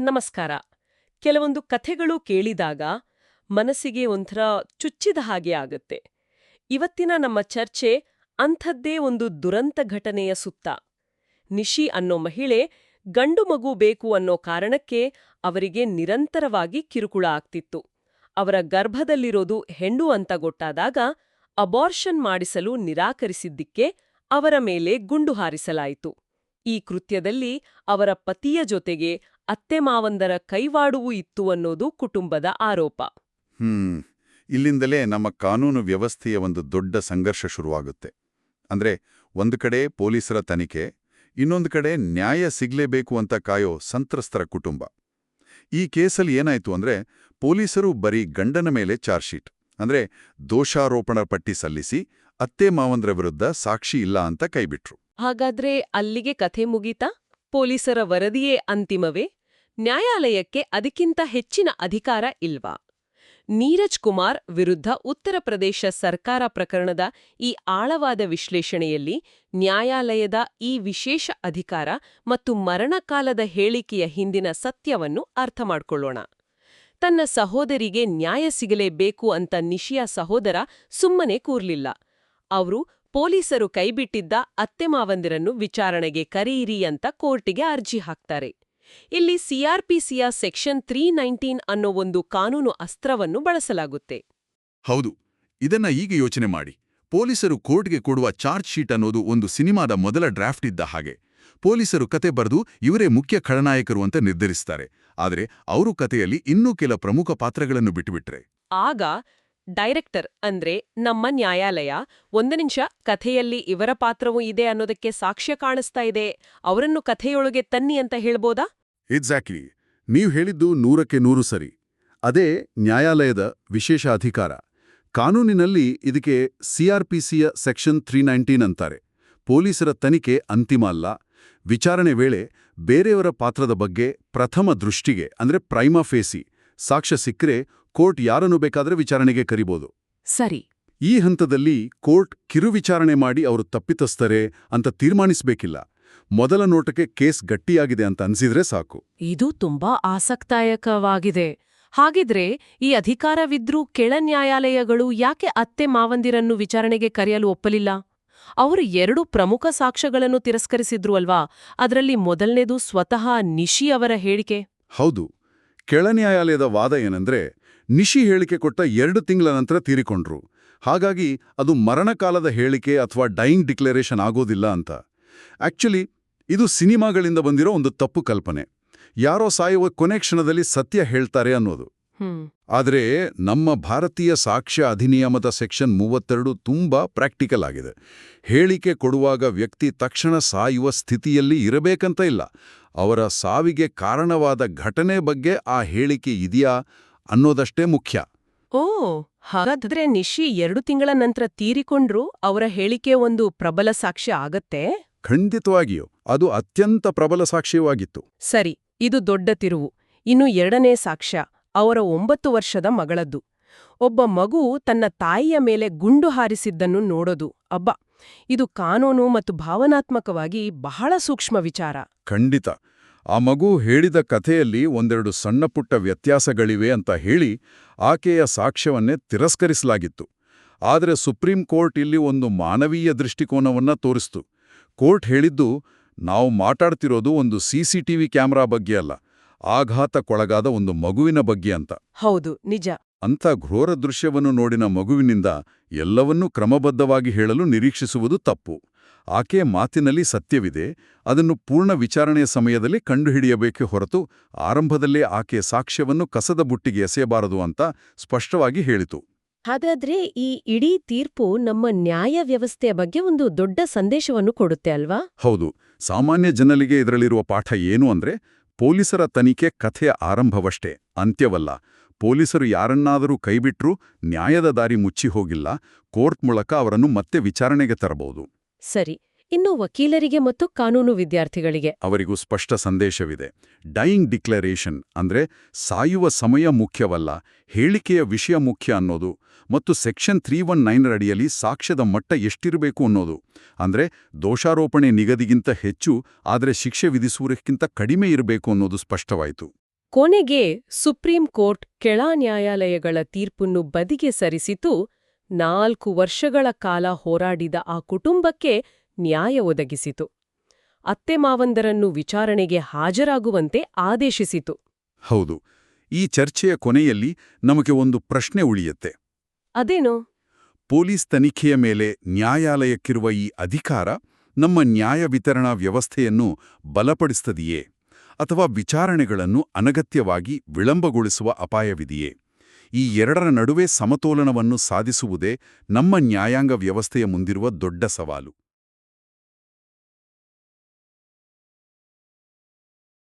ನಮಸ್ಕಾರ. ಕೆಲವೊಂದು ಕಥೆಗಳು ಕೇಳಿದಾಗ ಮನಸ್ಸಿಗೆ ಒಂಥರ ಚುಚ್ಚಿದ ಹಾಗೆ ಆಗತ್ತೆ. ಇವತ್ತಿನ ನಮ್ಮ ಚರ್ಚೆ ಅಂಥದ್ದೇ ಒಂದು ದುರಂತ ಘಟನೆಯ ಸುತ್ತ. ನಿಶಿ ಅನ್ನೋ ಮಹಿಳೆ ಗಂಡು ಮಗು ಬೇಕು ಅನ್ನೋ ಕಾರಣಕ್ಕೆ ಅವರಿಗೆ ನಿರಂತರವಾಗಿ ಕಿರುಕುಳ ಆಗ್ತಿತ್ತು. ಅವರ ಗರ್ಭದಲ್ಲಿರೋದು ಹೆಣ್ಣು ಅಂತ ಗೊತ್ತಾದಾಗ ಅಬಾರ್ಷನ್ ಮಾಡಿಸಲು ನಿರಾಕರಿಸಿದ್ದಕ್ಕೆ ಅವರ ಮೇಲೆ ಗುಂಡು ಹಾರಿಸಲಾಯಿತು. ಈ ಕೃತ್ಯದಲ್ಲಿ ಅವರ ಪತಿಯ ಜೊತೆಗೆ ಅತ್ತೆಮಾವಂದರ ಕೈವಾಡುವೂ ಇತ್ತು ಅನ್ನೋದು ಕುಟುಂಬದ ಆರೋಪ. ಇಲ್ಲಿಂದಲೇ ನಮ್ಮ ಕಾನೂನು ವ್ಯವಸ್ಥೆಯ ಒಂದು ದೊಡ್ಡ ಸಂಘರ್ಷ ಶುರುವಾಗುತ್ತೆ. ಅಂದ್ರೆ ಒಂದು ಕಡೆ ಪೊಲೀಸರ ತನಿಖೆ, ಇನ್ನೊಂದು ಕಡೆ ನ್ಯಾಯ ಸಿಗ್ಲೇಬೇಕು ಅಂತ ಕಾಯೋ ಸಂತ್ರಸ್ತರ ಕುಟುಂಬ. ಈ ಕೇಸಲ್ಲಿ ಏನಾಯ್ತು ಅಂದ್ರೆ ಪೊಲೀಸರು ಬರೀ ಗಂಡನ ಮೇಲೆ ಚಾರ್ಜ್ ಶೀಟ್ ಅಂದ್ರೆ ದೋಷಾರೋಪಣ ಪಟ್ಟಿ ಸಲ್ಲಿಸಿ ಅತ್ತೆ ಮಾವಂದ್ರ ವಿರುದ್ಧ ಸಾಕ್ಷಿ ಇಲ್ಲ ಅಂತ ಕೈಬಿಟ್ರು. ಹಾಗಾದ್ರೆ ಅಲ್ಲಿಗೆ ಕಥೆ ಮುಗೀತಾ? ಪೊಲೀಸರ ವರದಿಯೇ ಅಂತಿಮವೇ? ನ್ಯಾಯಾಲಯಕ್ಕೆ ಅದಕ್ಕಿಂತ ಹೆಚ್ಚಿನ ಅಧಿಕಾರ ಇಲ್ವಾ? ನೀರಜ್ ಕುಮಾರ್ ವಿರುದ್ಧ ಉತ್ತರ ಪ್ರದೇಶ ಸರ್ಕಾರ ಪ್ರಕರಣದ ಈ ಆಳವಾದ ವಿಶ್ಲೇಷಣೆಯಲ್ಲಿ ನ್ಯಾಯಾಲಯದ ಈ ವಿಶೇಷ ಅಧಿಕಾರ ಮತ್ತು ಮರಣಕಾಲದ ಹೇಳಿಕೆಯ ಹಿಂದಿನ ಸತ್ಯವನ್ನು ಅರ್ಥಮಾಡ್ಕೊಳ್ಳೋಣ. ತನ್ನ ಸಹೋದರಿಗೆ ನ್ಯಾಯ ಸಿಗಲೇಬೇಕು ಅಂತ ನಿಶಿಯ ಸಹೋದರ ಸುಮ್ಮನೆ ಕೂರ್ಲಿಲ್ಲ. ಅವರು ಪೊಲೀಸರು ಕೈಬಿಟ್ಟಿದ್ದ ಅತ್ತೆಮಾವಂದಿರನ್ನು ವಿಚಾರಣೆಗೆ ಕರೆಯಿರಿ ಅಂತ ಕೋರ್ಟಿಗೆ ಅರ್ಜಿ ಹಾಕ್ತಾರೆ. ಇಲ್ಲಿ ಸಿಆರ್ಪಿಸಿಯ ಸೆಕ್ಷನ್ 319 ಅನ್ನೋ ಒಂದು ಕಾನೂನು ಅಸ್ತ್ರವನ್ನು ಬಳಸಲಾಗುತ್ತೆ. ಹೌದು, ಇದನ್ನ ಈಗ ಯೋಚನೆ ಮಾಡಿ. ಪೊಲೀಸರು ಕೋರ್ಟ್ಗೆ ಕೊಡುವ ಚಾರ್ಜ್ ಶೀಟ್ ಅನ್ನೋದು ಒಂದು ಸಿನಿಮಾದ ಮೊದಲ ಡ್ರಾಫ್ಟ್ ಇದ್ದ ಹಾಗೆ. ಪೊಲೀಸರು ಕತೆ ಬರೆದು ಇವರೇ ಮುಖ್ಯ ಖಳನಾಯಕರು ಅಂತ ನಿರ್ಧರಿಸ್ತಾರೆ. ಆದರೆ ಅವರು ಕತೆಯಲ್ಲಿ ಇನ್ನೂ ಕೆಲ ಪ್ರಮುಖ ಪಾತ್ರಗಳನ್ನು ಬಿಟ್ಟುಬಿಟ್ರೆ ಆಗ ಡೈರೆಕ್ಟರ್ ಅಂದ್ರೆ ನಮ್ಮ ನ್ಯಾಯಾಲಯ, ಒಂದು ನಿಮಿಷ, ಕಥೆಯಲ್ಲಿ ಇವರ ಪಾತ್ರವೂ ಇದೆ ಅನ್ನೋದಕ್ಕೆ ಸಾಕ್ಷ್ಯ ಕಾಣಿಸ್ತಾ ಇದೆ, ಅವರನ್ನು ಕಥೆಯೊಳಗೆ ತನ್ನಿ ಅಂತ ಹೇಳ್ಬೋದಾ? ಎಕ್ಸಾಕ್ಟ್ಲಿ. ನೀವು ಹೇಳಿದ್ದು 100% ಸರಿ. ಅದೇ ನ್ಯಾಯಾಲಯದ ವಿಶೇಷ ಅಧಿಕಾರ. ಕಾನೂನಿನಲ್ಲಿ ಇದಕ್ಕೆ ಸಿಆರ್ಪಿಸಿಯ ಸೆಕ್ಷನ್ 319 ಅಂತಾರೆ. ಪೊಲೀಸರ ತನಿಖೆ ಅಂತಿಮ ಅಲ್ಲ. ವಿಚಾರಣೆ ವೇಳೆ ಬೇರೆಯವರ ಪಾತ್ರದ ಬಗ್ಗೆ ಪ್ರಥಮ ದೃಷ್ಟಿಗೆ ಅಂದ್ರೆ ಪ್ರೈಮಾ ಫೇಸಿ ಸಾಕ್ಷ್ಯ ಸಿಕ್ಕರೆ ಕೋರ್ಟ್ ಯಾರನ್ನು ಬೇಕಾದ್ರೆ ವಿಚಾರಣೆಗೆ ಕರಿಬೋದು. ಸರಿ. ಈ ಹಂತದಲ್ಲಿ ಕೋರ್ಟ್ ಕಿರುವಿಚಾರಣೆ ಮಾಡಿ ಅವರು ತಪ್ಪಿತಸ್ಥರೆ ಅಂತ ತೀರ್ಮಾನಿಸಬೇಕಿಲ್ಲ. ಮೊದಲ ನೋಟಕ್ಕೆ ಕೇಸ್ ಗಟ್ಟಿಯಾಗಿದೆ ಅಂತ ಅನ್ಸಿದ್ರೆ ಸಾಕು. ಇದು ತುಂಬಾ ಆಸಕ್ತಿದಾಯಕವಾಗಿದೆ. ಹಾಗಿದ್ರೆ ಈ ಅಧಿಕಾರವಿದ್ರೂ ಕೆಳ ನ್ಯಾಯಾಲಯಗಳು ಯಾಕೆ ಅತ್ತೆ ಮಾವಂದಿರನ್ನು ವಿಚಾರಣೆಗೆ ಕರೆಯಲು ಒಪ್ಪಲಿಲ್ಲ? ಅವರು 2 ಪ್ರಮುಖ ಸಾಕ್ಷ್ಯಗಳನ್ನು ತಿರಸ್ಕರಿಸಿದ್ರು ಅಲ್ವಾ? ಅದರಲ್ಲಿ ಮೊದಲನೇದು ಸ್ವತಃ ನಿಶಿ ಅವರ ಹೇಳಿಕೆ. ಹೌದು. ಕೆಳ ನ್ಯಾಯಾಲಯದ ವಾದ ಏನಂದ್ರೆ ನಿಶಿ ಹೇಳಿಕೆ ಕೊಟ್ಟ 2 ತಿಂಗಳ ನಂತರ ತೀರಿಕೊಂಡ್ರು. ಹಾಗಾಗಿ ಅದು ಮರಣಕಾಲದ ಹೇಳಿಕೆ ಅಥವಾ ಡೈಯಿಂಗ್ ಡಿಕ್ಲರೇಷನ್ ಆಗೋದಿಲ್ಲ ಅಂತ. ಆಕ್ಚುಲಿ ಇದು ಸಿನಿಮಾಗಳಿಂದ ಬಂದಿರೋ ಒಂದು ತಪ್ಪು ಕಲ್ಪನೆ. ಯಾರೋ ಸಾಯುವ ಕೊನೆ ಕ್ಷಣದಲ್ಲಿ ಸತ್ಯ ಹೇಳ್ತಾರೆ ಅನ್ನೋದು. ಆದರೆ ನಮ್ಮ ಭಾರತೀಯ ಸಾಕ್ಷ್ಯ ಅಧಿನಿಯಮದ ಸೆಕ್ಷನ್ 32 ತುಂಬಾ ಪ್ರಾಕ್ಟಿಕಲ್ ಆಗಿದೆ. ಹೇಳಿಕೆ ಕೊಡುವಾಗ ವ್ಯಕ್ತಿ ತಕ್ಷಣ ಸಾಯುವ ಸ್ಥಿತಿಯಲ್ಲಿ ಇರಬೇಕಂತ ಇಲ್ಲ. ಅವರ ಸಾವಿಗೆ ಕಾರಣವಾದ ಘಟನೆ ಬಗ್ಗೆ ಆ ಹೇಳಿಕೆ ಇದೆಯಾ ಅನ್ನೋದಷ್ಟೇ ಮುಖ್ಯ. ಓ, ಹಾಗಾದ್ರೆ ನಿಶಿ 2 ತಿಂಗಳ ನಂತರ ತೀರಿಕೊಂಡ್ರು ಅವರ ಹೇಳಿಕೆ ಒಂದು ಪ್ರಬಲ ಸಾಕ್ಷ್ಯ ಆಗತ್ತೆ? ಖಂಡಿತವಾಗಿಯೂ ಅದು ಅತ್ಯಂತ ಪ್ರಬಲ ಸಾಕ್ಷ್ಯವಾಗಿತ್ತು. ಸರಿ, ಇದು ದೊಡ್ಡ ತಿರುವು. ಇನ್ನು 2ನೇ ಸಾಕ್ಷ್ಯ ಅವರ 9 ವರ್ಷದ ಮಗಳದ್ದು. ಒಬ್ಬ ಮಗು ತನ್ನ ತಾಯಿಯ ಮೇಲೆ ಗುಂಡು ಹಾರಿಸಿದ್ದನ್ನು ನೋಡೋದು. ಅಬ್ಬಾ, ಇದು ಕಾನೂನು ಮತ್ತು ಭಾವನಾತ್ಮಕವಾಗಿ ಬಹಳ ಸೂಕ್ಷ್ಮ ವಿಚಾರ. ಖಂಡಿತ. ಆ ಮಗು ಹೇಳಿದ ಕಥೆಯಲ್ಲಿ ಒಂದೆರಡು ಸಣ್ಣಪುಟ್ಟ ವ್ಯತ್ಯಾಸಗಳಿವೆ ಅಂತ ಹೇಳಿ ಆಕೆಯ ಸಾಕ್ಷ್ಯವನ್ನೇ ತಿರಸ್ಕರಿಸಲಾಗಿತ್ತು. ಆದರೆ ಸುಪ್ರೀಂ ಕೋರ್ಟ್ ಇಲ್ಲಿ ಒಂದು ಮಾನವೀಯ ದೃಷ್ಟಿಕೋನವನ್ನ ತೋರಿಸ್ತು. ಕೋರ್ಟ್ ಹೇಳಿದ್ದು, ನಾವು ಮಾತಾಡ್ತಿರೋದು ಒಂದು ಸಿಸಿಟಿವಿ ಕ್ಯಾಮೆರಾ ಬಗ್ಗೆ ಅಲ್ಲ, ಆಘಾತಕ್ಕೊಳಗಾದ ಒಂದು ಮಗುವಿನ ಬಗ್ಗೆ ಅಂತ. ಹೌದು, ನಿಜ. ಅಂಥ ಘೋರ ದೃಶ್ಯವನ್ನು ನೋಡಿನ ಮಗುವಿನಿಂದ ಎಲ್ಲವನ್ನೂ ಕ್ರಮಬದ್ಧವಾಗಿ ಹೇಳಲು ನಿರೀಕ್ಷಿಸುವುದು ತಪ್ಪು. ಆಕೆಯ ಮಾತಿನಲ್ಲಿ ಸತ್ಯವಿದೆ. ಅದನ್ನು ಪೂರ್ಣ ವಿಚಾರಣೆಯ ಸಮಯದಲ್ಲಿ ಕಂಡುಹಿಡಿಯಬೇಕೆ ಹೊರತು ಆರಂಭದಲ್ಲೇ ಆಕೆಯ ಸಾಕ್ಷ್ಯವನ್ನು ಕಸದ ಬುಟ್ಟಿಗೆ ಎಸೆಯಬಾರದು ಅಂತ ಸ್ಪಷ್ಟವಾಗಿ ಹೇಳಿತು. ಹಾಗಾದ್ರೆ ಈ ಇಡೀ ತೀರ್ಪು ನಮ್ಮ ನ್ಯಾಯ ವ್ಯವಸ್ಥೆಯ ಬಗ್ಗೆ ಒಂದು ದೊಡ್ಡ ಸಂದೇಶವನ್ನು ಕೊಡುತ್ತೆ ಅಲ್ವಾ? ಹೌದು. ಸಾಮಾನ್ಯ ಜನರಿಗೆ ಇದರಲ್ಲಿರುವ ಪಾಠ ಏನು ಅಂದ್ರೆ, ಪೊಲೀಸರ ತನಿಖೆ ಕಥೆಯ ಆರಂಭವಷ್ಟೇ, ಅಂತ್ಯವಲ್ಲ. ಪೊಲೀಸರು ಯಾರನ್ನಾದರೂ ಕೈಬಿಟ್ರೂ ನ್ಯಾಯದ ದಾರಿ ಮುಚ್ಚಿ ಹೋಗಿಲ್ಲ. ಕೋರ್ಟ್ ಮೂಲಕ ಅವರನ್ನು ಮತ್ತೆ ವಿಚಾರಣೆಗೆ ತರಬಹುದು. ಸರಿ. ಇನ್ನು ವಕೀಲರಿಗೆ ಮತ್ತು ಕಾನೂನು ವಿದ್ಯಾರ್ಥಿಗಳಿಗೆ ಅವರಿಗೂ ಸ್ಪಷ್ಟ ಸಂದೇಶವಿದೆ. ಡೈಯಿಂಗ್ ಡಿಕ್ಲರೇಷನ್ ಅಂದ್ರೆ ಸಾಯುವ ಸಮಯ ಮುಖ್ಯವಲ್ಲ, ಹೇಳಿಕೆಯ ವಿಷಯ ಮುಖ್ಯ ಅನ್ನೋದು. ಮತ್ತು ಸೆಕ್ಷನ್ 319 ಅಡಿಯಲ್ಲಿ ಸಾಕ್ಷ್ಯದ ಮಟ್ಟ ಎಷ್ಟಿರಬೇಕು ಅನ್ನೋದು. ಅಂದ್ರೆ ದೋಷಾರೋಪಣೆ ನಿಗದಿಗಿಂತ ಹೆಚ್ಚು, ಆದರೆ ಶಿಕ್ಷೆ ವಿಧಿಸುವುದಕ್ಕಿಂತ ಕಡಿಮೆ ಇರಬೇಕು ಅನ್ನೋದು ಸ್ಪಷ್ಟವಾಯಿತು. ಕೊನೆಗೆ ಸುಪ್ರೀಂ ಕೋರ್ಟ್ ಕೆಳ ನ್ಯಾಯಾಲಯಗಳ ತೀರ್ಪನ್ನು ಬದಿಗೆ ಸರಿಸಿತು. 4 ವರ್ಷಗಳ ಕಾಲ ಹೋರಾಡಿದ ಆ ಕುಟುಂಬಕ್ಕೆ ನ್ಯಾಯ ಒದಗಿಸಿತು. ಅತ್ತೆಮಾವಂದರನ್ನು ವಿಚಾರಣೆಗೆ ಹಾಜರಾಗುವಂತೆ ಆದೇಶಿಸಿತು. ಹೌದು, ಈ ಚರ್ಚೆಯ ಕೊನೆಯಲ್ಲಿ ನಮಗೆ ಒಂದು ಪ್ರಶ್ನೆ ಉಳಿಯುತ್ತೆ. ಅದೇನೋ? ಪೊಲೀಸ್ ತನಿಖೆಯ ಮೇಲೆ ನ್ಯಾಯಾಲಯಕ್ಕಿರುವ ಈ ಅಧಿಕಾರ ನಮ್ಮ ನ್ಯಾಯ ವಿತರಣಾ ವ್ಯವಸ್ಥೆಯನ್ನು ಬಲಪಡಿಸುತ್ತದೆಯೇ ಅಥವಾ ವಿಚಾರಣೆಗಳನ್ನು ಅನಗತ್ಯವಾಗಿ ವಿಳಂಬಗೊಳಿಸುವ ಅಪಾಯವಿದೆಯೇ? ಈ ಎರಡರ ನಡುವೆ ಸಮತೋಲನವನ್ನು ಸಾಧಿಸುವುದೇ ನಮ್ಮ ನ್ಯಾಯಾಂಗ ವ್ಯವಸ್ಥೆಯ ಮುಂದಿರುವ ದೊಡ್ಡ ಸವಾಲು.